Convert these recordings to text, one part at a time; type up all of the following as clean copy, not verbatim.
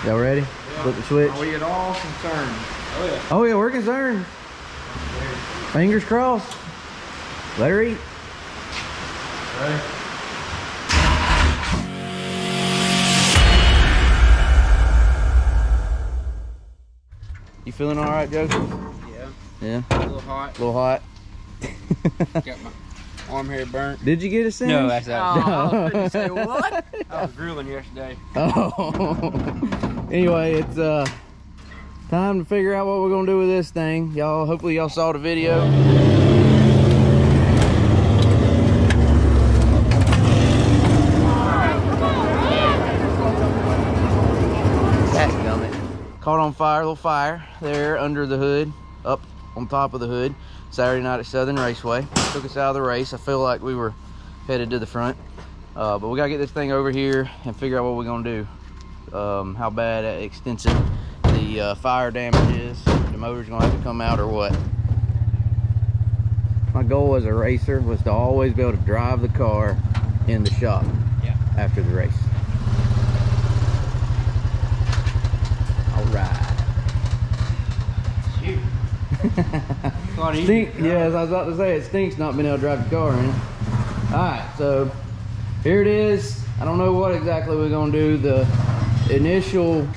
Y'all ready? Yeah. Flip the switch. Are we at all concerned? Oh yeah. Oh yeah, we're concerned. Fingers crossed. Let her eat. Ready? You feeling all right, Joseph? Yeah. Yeah. A little hot. A little hot. Got my arm hair burnt. Did you get a singe? No, that's out. No. I was gonna say what? I was grilling yesterday. Oh. Anyway, it's time to figure out what we're gonna do with this thing. Y'all, hopefully y'all saw the video. Caught on fire, a little fire there under the hood, up on top of the hood. Saturday night at Southern Raceway. Took us out of the race. I feel like we were headed to the front. But we gotta get this thing over here and figure out what we're gonna do. How bad, extensive the fire damage is. The motor's gonna have to come out or what. My goal as a racer was to always be able to drive the car in the shop after the race. All right. Shoot. Yes, I was about to say it stinks not being able to drive the car in. All right, so here it is. I don't know what exactly we're gonna do. The initial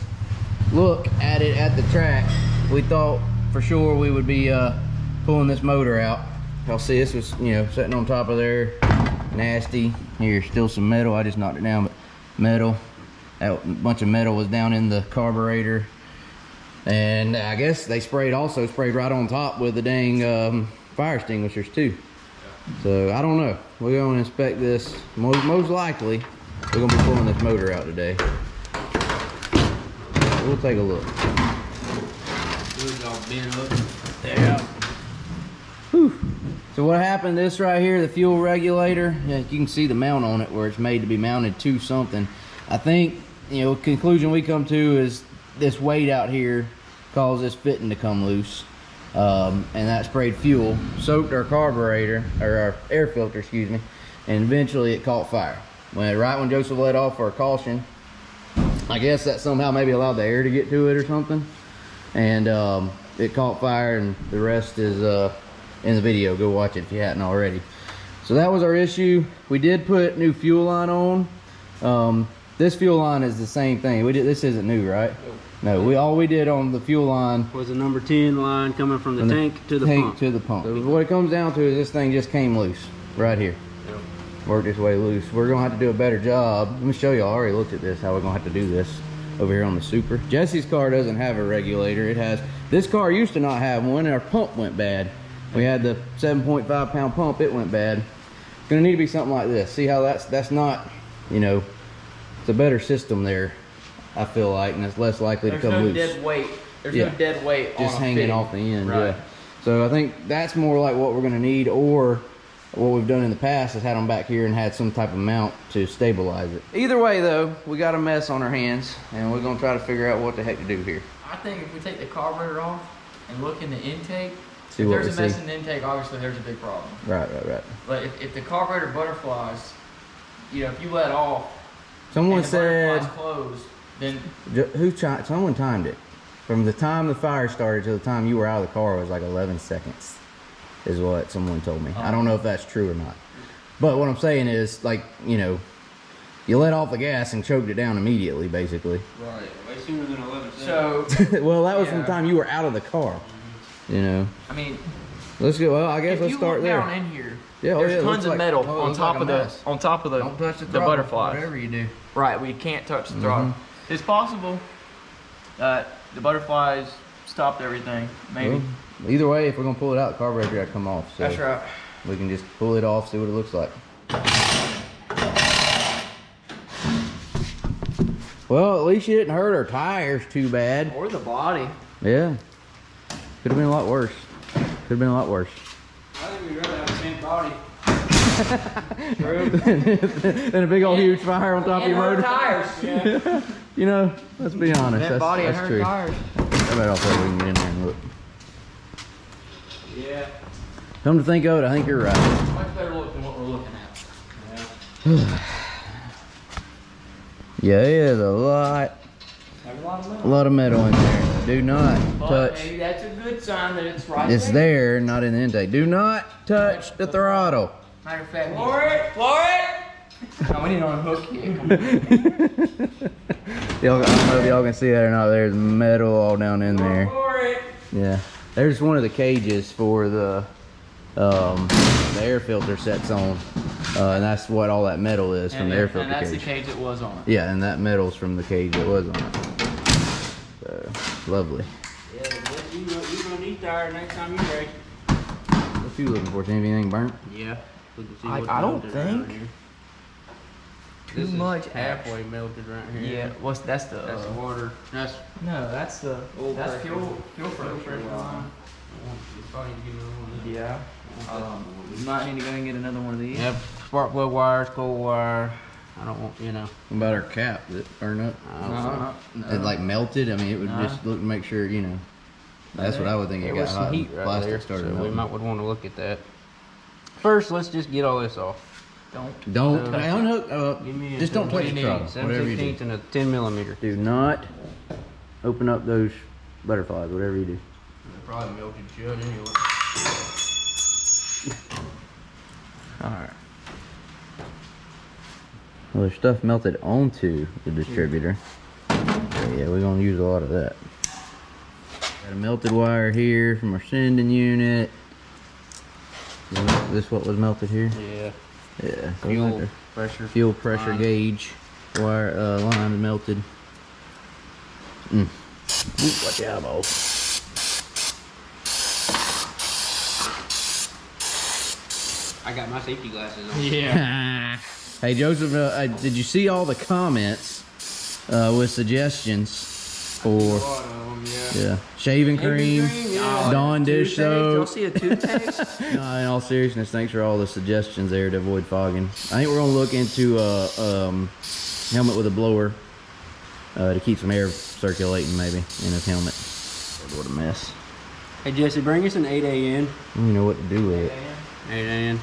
look at it at the track, we thought for sure we would be pulling this motor out. Y'all see this was, you know, sitting on top of there, nasty. Here's still some metal. I just knocked it down, but metal. That bunch of metal was down in the carburetor, and I guess they also sprayed right on top with the dang fire extinguishers too. So I don't know. We're going to inspect this. Most likely we're going to be pulling this motor out today. We'll take a look. Yeah. Whew. So what happened, this right here, the fuel regulator, you can see the mount on it where it's made to be mounted to something. I think, you know, conclusion we come to is this weight out here caused this fitting to come loose. And that sprayed fuel, soaked our carburetor, or our air filter, excuse me, and eventually it caught fire. Right when Joseph let off our caution, I guess that somehow maybe allowed the air to get to it or something. And it caught fire, and the rest is in the video. Go watch it if you hadn't already. So that was our issue. We did put new fuel line on. This fuel line is the same thing. This isn't new, right? No, all we did on the fuel line Was a number 10 line coming from the tank to the pump. So what it comes down to is this thing just came loose right here. Yep. Worked its way loose. We're gonna have to do a better job. Let me show you. I already looked at this. How we're gonna have to do this over here on the Super. Jesse's car doesn't have a regulator. It has. This car used to not have one, and our pump went bad. We had the 7.5 pound pump. It went bad. It's gonna need to be something like this. See how that's not, you know. It's a better system there, I feel like, and it's less likely to come loose. There's no dead weight. There's no dead weight on just hanging off the end. Right. Yeah. So I think that's more like what we're going to need, or what we've done in the past is had them back here and had some type of mount to stabilize it. Either way, though, we got a mess on our hands, and we're going to try to figure out what the heck to do here. I think if we take the carburetor off and look in the intake, See if what there's we a mess see. in the intake, obviously there's a big problem. Right. But if the carburetor butterflies, you know, if you let off, Someone and the said, butterflies closed, then someone timed it. From the time the fire started to the time you were out of the car was like 11 seconds, is what someone told me. I don't know if that's true or not. But what I'm saying is, like, you know, you let off the gas and choked it down immediately, basically. Right, way sooner than 11 seconds. so Well, that was from the time you were out of the car. You know. I mean, Let's go. Well, I guess if let's you start look there. down in here, Yeah, there's it tons looks of like- metal it on looks top like of a the mess. Don't touch the throttle, butterflies. whatever you do. Right, we can't touch the throttle. It's possible that the butterflies stopped everything. Maybe. Well, either way, if we're gonna pull it out, the carburetor got to come off. So That's right. we can just pull it off, see what it looks like. Well, at least you didn't hurt our tires too bad. Or the body. Yeah. Could have been a lot worse. Could have been a lot worse. I think we'd rather have a pink body. Than a big old huge fire on top of your motor. tires. Yeah. You know, let's be honest. That body and that's her true. tires. I bet I'll probably we can get in there and look. Yeah. Come to think of it, I think you're right. Much better look than what we're looking at. Yeah. Yeah, it is a lot. There's a lot A lot of metal in there. Do not touch. Maybe that's a good sign that it's right It's there, not in the intake. Do not touch the throttle. Matter of fact, floor it! No, we need on a hook here. Y'all, I don't know if y'all can see that or not. There's metal all down in there. Yeah. There's one of the cages for the air filter sets on. And that's what all that metal is from the air filter And that's cage. the cage it was on. Yeah, and that metal's from the cage it was on. So, lovely. Yeah, you're gonna need tire next time you race. What you looking for? Anything burnt? Yeah. I don't think too much halfway melted right here. Yeah, that's the water. That's that's the pressure. fuel pressure line. you probably need to get another one of those. Yeah. We might need to go and get another one of these. Yep. Spark plug wires, cold wire. I don't want, you know. What about our cap? Did it burn up? No. It like melted? I mean, it would just look make sure, you know. That's what I would think. It There got was some hot. heat right Plastic there, started so we melting. might would want to look at that. First, let's just get all this off. Don't So- unhook. Give me Just don't touch the throttle. 7 Whatever you do. 16ths and a 10 millimeter. Do not open up those butterflies. Whatever you do. Probably melted shut anyway. All right. Well, there's stuff melted onto the distributor. Yeah, we're gonna use a lot of that. Got a melted wire here from our sending unit. Is this what was melted here? Yeah. Yeah. So Fuel the pressure. fuel pressure line. gauge wire line melted. Ooh, watch out, boss. I got my safety glasses on. Yeah. Hey Joseph, did you see all the comments with suggestions for yeah shaving cream, Dawn dish Y'all soap? see a toothpaste? No, in all seriousness, thanks for all the suggestions there to avoid fogging. I think we're gonna look into a helmet with a blower to keep some air circulating maybe in his helmet. What a mess. Hey Jesse, bring us an 8AN. I don't even know what to do with it. 8AN.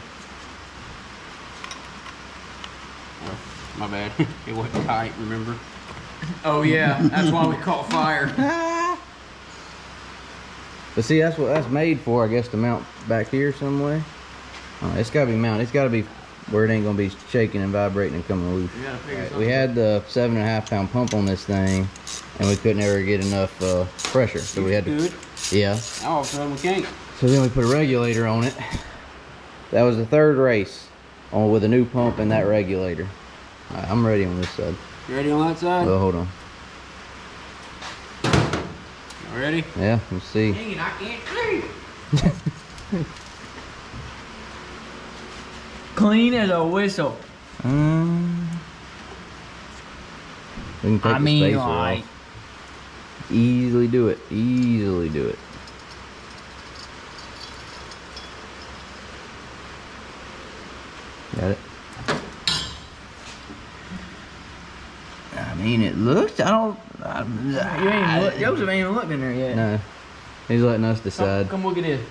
Oh, my bad. It wasn't tight, remember? Oh yeah, that's why we caught fire. But see, that's what that's made for, I guess, to mount back here somewhere. It's got to be mounted. It's got to be where it ain't gonna be shaking and vibrating and coming loose. We gotta figure We had the 7.5 pound pump on this thing, and we couldn't ever get enough pressure, so we had to. Good. Yeah. All of a sudden we can't. So then we put a regulator on it. That was the third race on with a new pump and that regulator. All right, I'm ready on this side. You ready on that side? Well, hold on. You ready? Yeah, let's see. Dang it, I can't see. Clean as a whistle. We can take I the mean, spacer like, off. Easily do it. Easily do it. Got it. I mean, it looks. I don't. Joseph ain't even looked in there yet. No, he's letting us decide. Come look at this.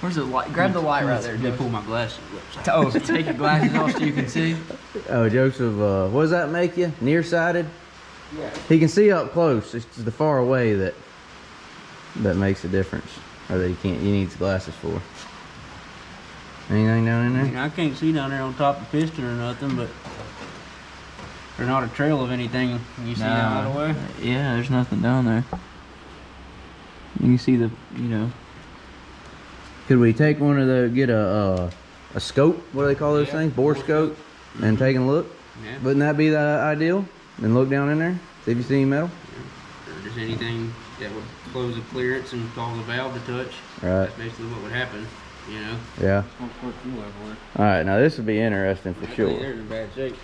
Where's the light? Grab the light right there, Let me Joseph. pull my glasses. Oh, take your glasses off so you can see. Oh, Joseph, what does that make you? Nearsighted? Yeah. He can see up close. It's the far away that makes a difference, or that he need his glasses for. Anything down in I there? mean, I can't see down there on top of the piston or nothing, but there's not a trail of anything you see down that way. Yeah, there's nothing down there. You can see the, Could we take one of the get a scope? What do they call those things? Bore scope, and take a look. Yeah. Wouldn't that be the ideal? And look down in there, see if you see any metal. Or just anything that would close the clearance and cause the valve to touch. Right. That's basically what would happen, you know. Yeah. Don't put fuel everywhere. All right. Now this would be interesting for I think sure. they're in bad shape.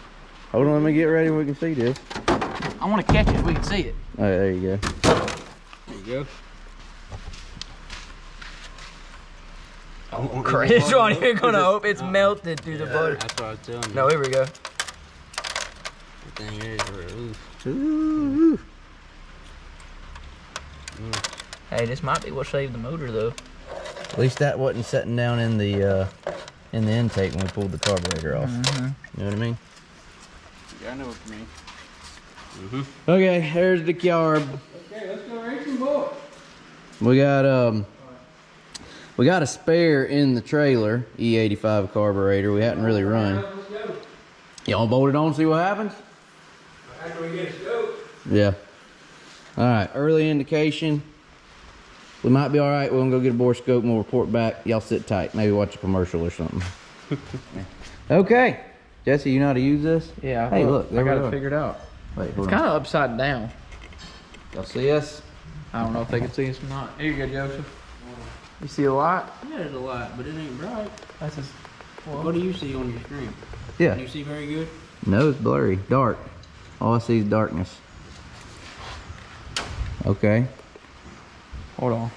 Hold on, let me get ready. We can see this. I want to catch it so we can see it. All right, there you go. There you go. Oh, Chris, on you're gonna hope it's melted through the butter. That's what I was telling you. No, here we go. The thing is, oof. Ooh. Hey, this might be what saved the motor though. At least that wasn't sitting down in the intake when we pulled the carburetor off. You know what I mean? Yeah, I know what you mean. Okay, there's the carb. Okay, let's go racing, boy. We got a spare in the trailer, E85 carburetor. We hadn't really run. Let's go. Y'all bolt it on, see what happens? After we get a scope. Yeah. All right, early indication. We might be all right. We're gonna go get a bore scope and we'll report back. Y'all sit tight. Maybe watch a commercial or something. Okay. Jesse, you know how to use this? Yeah. Hey, look, I there we got go. it figured out. Wait, It's hold kind on. of upside down. Y'all see us? I don't know if they can see us or not. Here you go, Joseph. You see a light? Yeah, there's a light, but it ain't bright. That's just. What do you see on your screen? Yeah. Can you see very good? No, it's blurry. Dark. All I see is darkness. Okay. Hold on.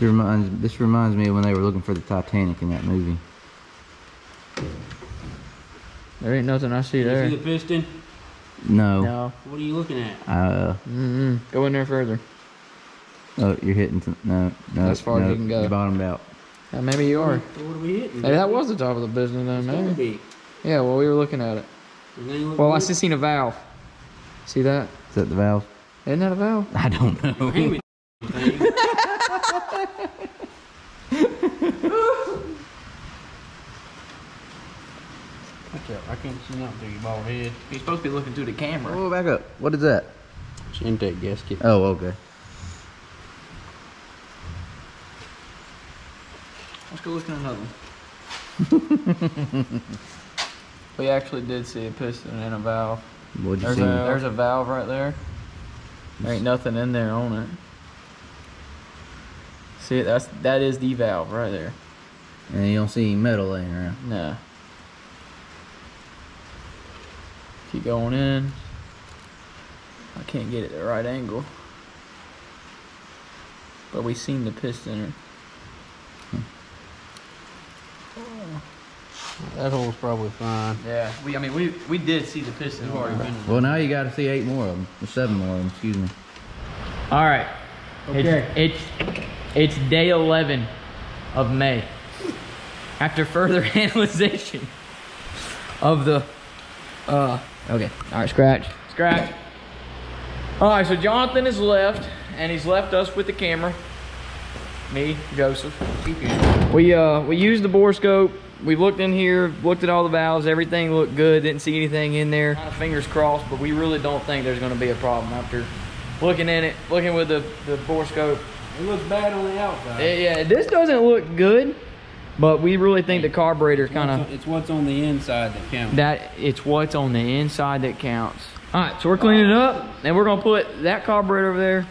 This reminds me of when they were looking for the Titanic in that movie. There ain't nothing I see You there. see the piston? No. No. What are you looking at? Go in there further. Oh, you're hitting. No. As far as you can go. You bottomed out. Maybe you are. So what are we hitting? Maybe that was the top of the business then, It's gotta maybe. be. Yeah, well, we were looking at it. Everything look Well, I good? just seen a valve. See that? Is that the valve? Isn't that a valve? I don't know. Damn it, thing. What's up? I can't see nothing through your bald head. You're supposed to be looking through the camera. Oh, back up. What is that? It's intake gasket. Oh, okay. Let's go look at another one. We actually did see a piston and a valve. What'd you There's see? there's a valve right there. There ain't nothing in there on it. See, that is the valve right there. And you don't see any metal laying around. No. Keep going in. I can't get it at the right angle. But we seen the piston. That hole's probably fine. Yeah, we did see the piston. We've already been. Well, now you got to see 8 more of them. Or 7 more of them, excuse me. All right. Okay. It's day 11 of May. After further analyzation of the okay. All right, scratch. All right, so Jonathan has left and he's left us with the camera. Me, Joseph. We used the bore scope. We looked in here, looked at all the valves, everything looked good, didn't see anything in there. Kind of fingers crossed, but we really don't think there's gonna be a problem after looking with the bore scope. It looks bad on the outside. Yeah, this doesn't look good, but we really think the carburetor kind of It's what's on the inside that counts. it's what's on the inside that counts. All right, so we're cleaning it up, and we're gonna put that carburetor over there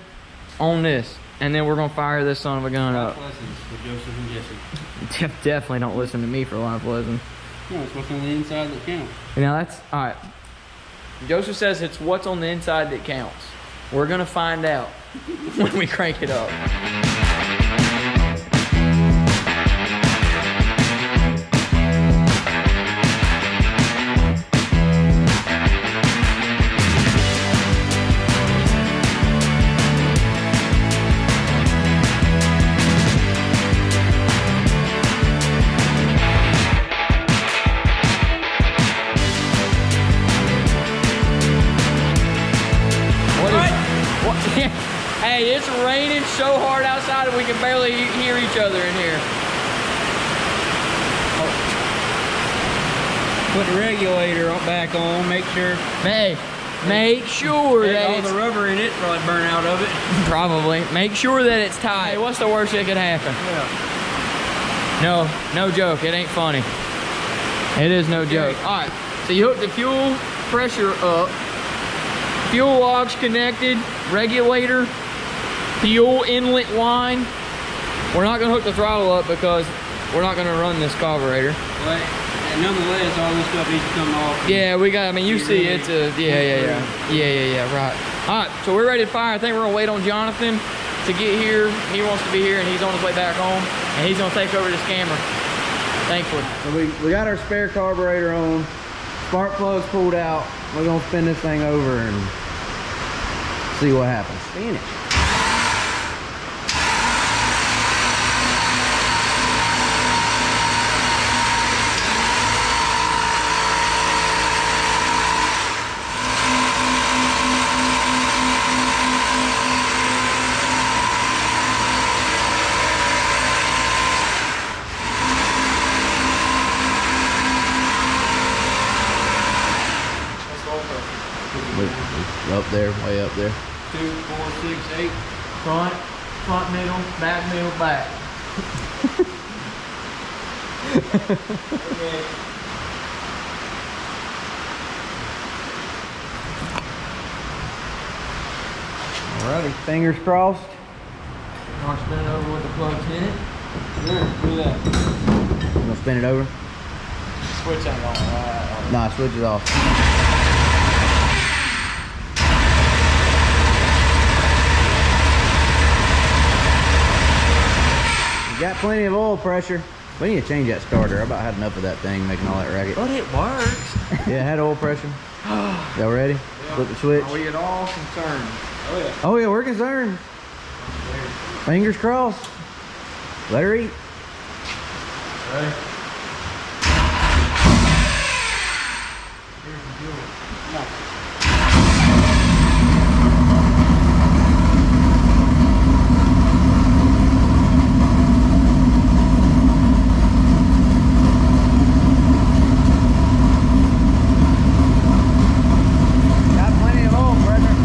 on this, and then we're gonna fire this son of a gun up. Lessons with Joseph and Jesse. Definitely don't listen to me for life lessons. No, it's what's on the inside that counts. Now that's all right. Joseph says it's what's on the inside that counts. We're gonna find out when we crank it up. Hey, it's raining so hard outside that we can barely hear each other in here. Put the regulator back on. Make sure. Hey, make sure that all it's the rubber in it probably burn out of it. probably. Make sure that it's tight. Hey, what's the worst that could happen? Yeah. No joke. It ain't funny. It is no joke. All right, so you hook the fuel pressure up. Fuel logs connected. Regulator. Fuel inlet line. We're not gonna hook the throttle up because we're not gonna run this carburetor. But nonetheless, all this stuff needs to come off. Yeah, we got. I mean, you see, it's a yeah. Right. All right, so we're ready to fire. I think we're gonna wait on Jonathan to get here. He wants to be here, and he's on his way back home, and he's gonna take over this camera. Thankfully. So we got our spare carburetor on. Spark plug's pulled out. We're gonna spin this thing over and see what happens. Spin it. Look, up there, way up there. 2, 4, 6, 8. Front, middle, back. Okay. Alrighty, fingers crossed. You want to spin it over with the plugs in it? Sure, do that. You gonna spin it over? Switch ain't on. Nah, switch it off. You got plenty of oil pressure. We need to change that starter. I about had enough of that thing making all that racket. But it works. Yeah, it had oil pressure. Y'all ready? Flip the switch. Are we at all concerned? Oh yeah. Oh yeah, we're concerned. Fingers crossed. Let her eat. Ready? Got plenty of oil pressure.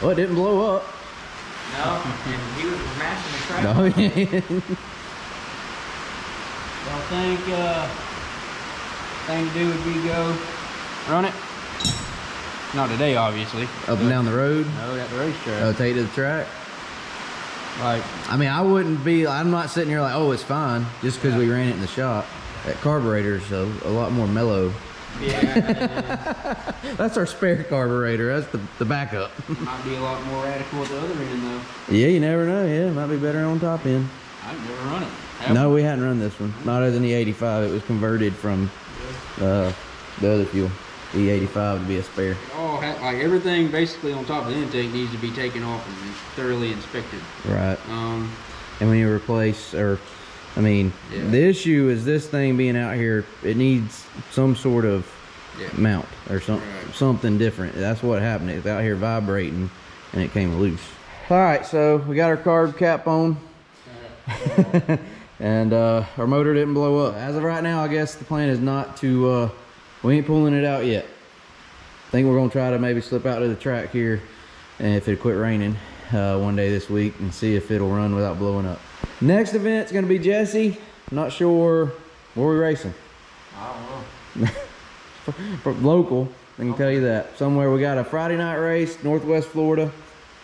Well, it didn't blow up. No, and he was mashing the crap. No, Y'all think thing to do would be go run it? Not today, obviously. Up and down the road. No, at the racetrack. Oh, take it to the track. Like, I mean, I wouldn't be. I'm not sitting here like, oh, it's fine, just because we ran it in the shop. That carburetor's a lot more mellow. yeah, That's our spare carburetor. That's the backup. might be a lot more radical at the other end though. Yeah, you never know. Yeah, it might be better on top end. I've never run it. No, we hadn't run this one. Not other than the 85. It was converted from the other fuel, E85, to be a spare. Oh, like everything basically on top of the intake needs to be taken off and thoroughly inspected. Right. And when you replace, or I mean, Yeah. the issue is this thing being out here. It needs some sort of mount or something different. That's what happened. It's out here vibrating, and it came loose. All right, so we got our carb cap on. And our motor didn't blow up. As of right now, I guess the plan is not to, we ain't pulling it out yet. I think we're gonna try to maybe slip out to the track here, and if it quit raining one day this week, and see if it'll run without blowing up. Next event's gonna be Jesse. Not sure where we racing. I don't know. For local, I can tell you that. Somewhere we got a Friday night race, Northwest Florida,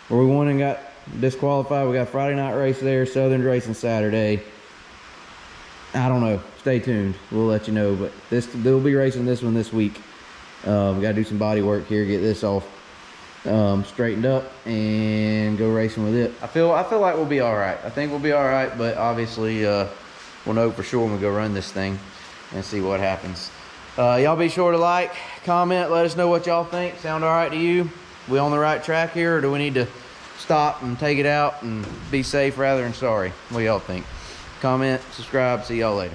where we won and got disqualified. We got Friday night race there, Southern Racing Saturday. I don't know. Stay tuned. We'll let you know. But they'll be racing this one this week. We gotta do some body work here, get this all straightened up, and go racing with it. I feel like we'll be all right. I think we'll be all right, but obviously we'll know for sure when we go run this thing and see what happens. Y'all be sure to like, comment, let us know what y'all think. Sound all right to you? We on the right track here, or do we need to stop and take it out and be safe rather than sorry? What y'all think? Comment, subscribe, see y'all later.